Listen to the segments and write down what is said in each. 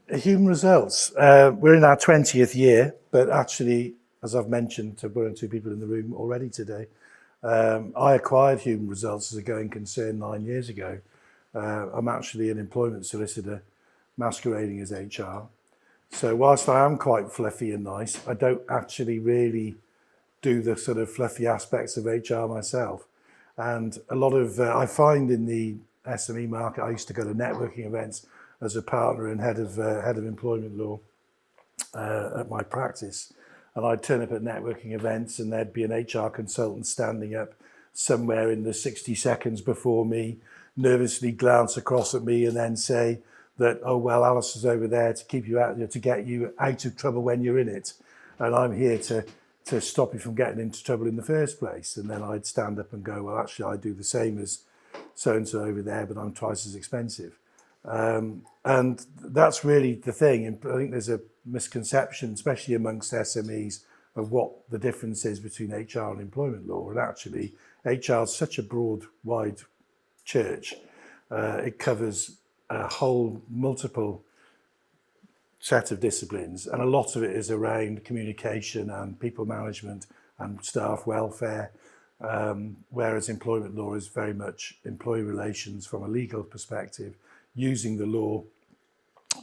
Human results. We're in our 20th year, but actually, as I've mentioned to one or two people in the room already today, I acquired Human Results as a going concern 9 years ago. I'm actually an employment solicitor masquerading as HR. So whilst I am quite fluffy and nice, I don't actually really do the sort of fluffy aspects of HR myself. And a lot of, I find in the SME market, I used to go to networking events as a partner and head of employment law at my practice. And I'd turn up at networking events and there'd be an HR consultant standing up somewhere in the 60 seconds before me, nervously glance across at me and then say that, oh, well, Alice is over there to keep you out, to get you out of trouble when you're in it. And I'm here to stop you from getting into trouble in the first place. And then I'd stand up and go, well, actually, I do the same as so-and-so over there, but I'm twice as expensive. And that's really the thing. And I think there's a misconception, especially amongst SMEs, of what the difference is between HR and employment law. And actually, HR is such a broad, wide church. It covers a whole multiple set of disciplines, and a lot of it is around communication and people management and staff welfare, whereas employment law is very much employee relations from a legal perspective, using the law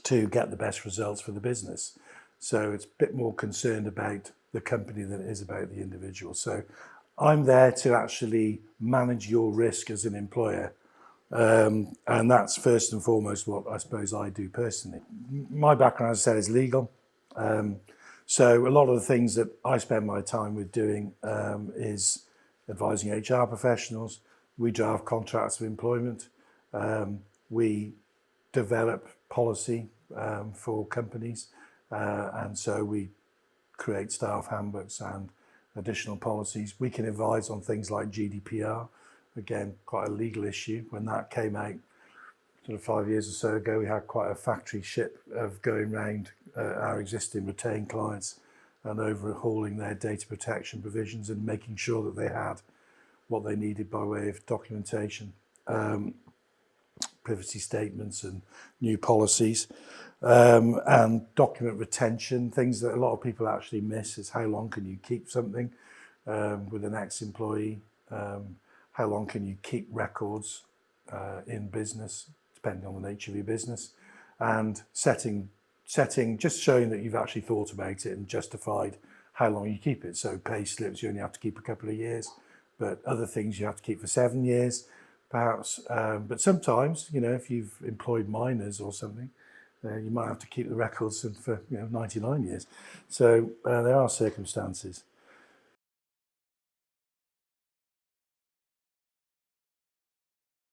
to get the best results for the business. So it's a bit more concerned about the company than it is about the individual. So I'm there to actually manage your risk as an employer. And that's first and foremost what I suppose I do personally. My background, as I said, is legal. So a lot of the things that I spend my time with doing is advising HR professionals. We draft contracts of employment. We develop policy for companies. And so we create staff handbooks and additional policies. We can advise on things like GDPR. Again, quite a legal issue. When that came out sort of 5 years or so ago, we had quite a factory ship of going around our existing retained clients and overhauling their data protection provisions and making sure that they had what they needed by way of documentation, privacy statements and new policies, and document retention. Things that a lot of people actually miss is how long can you keep something with an ex-employee. How long can you keep records in business, depending on the nature of your business, and setting, just showing that you've actually thought about it and justified how long you keep it. So pay slips, you only have to keep a couple of years, but other things you have to keep for 7 years, perhaps. But sometimes, you know, if you've employed minors or something, you might have to keep the records for 99 years. So there are circumstances.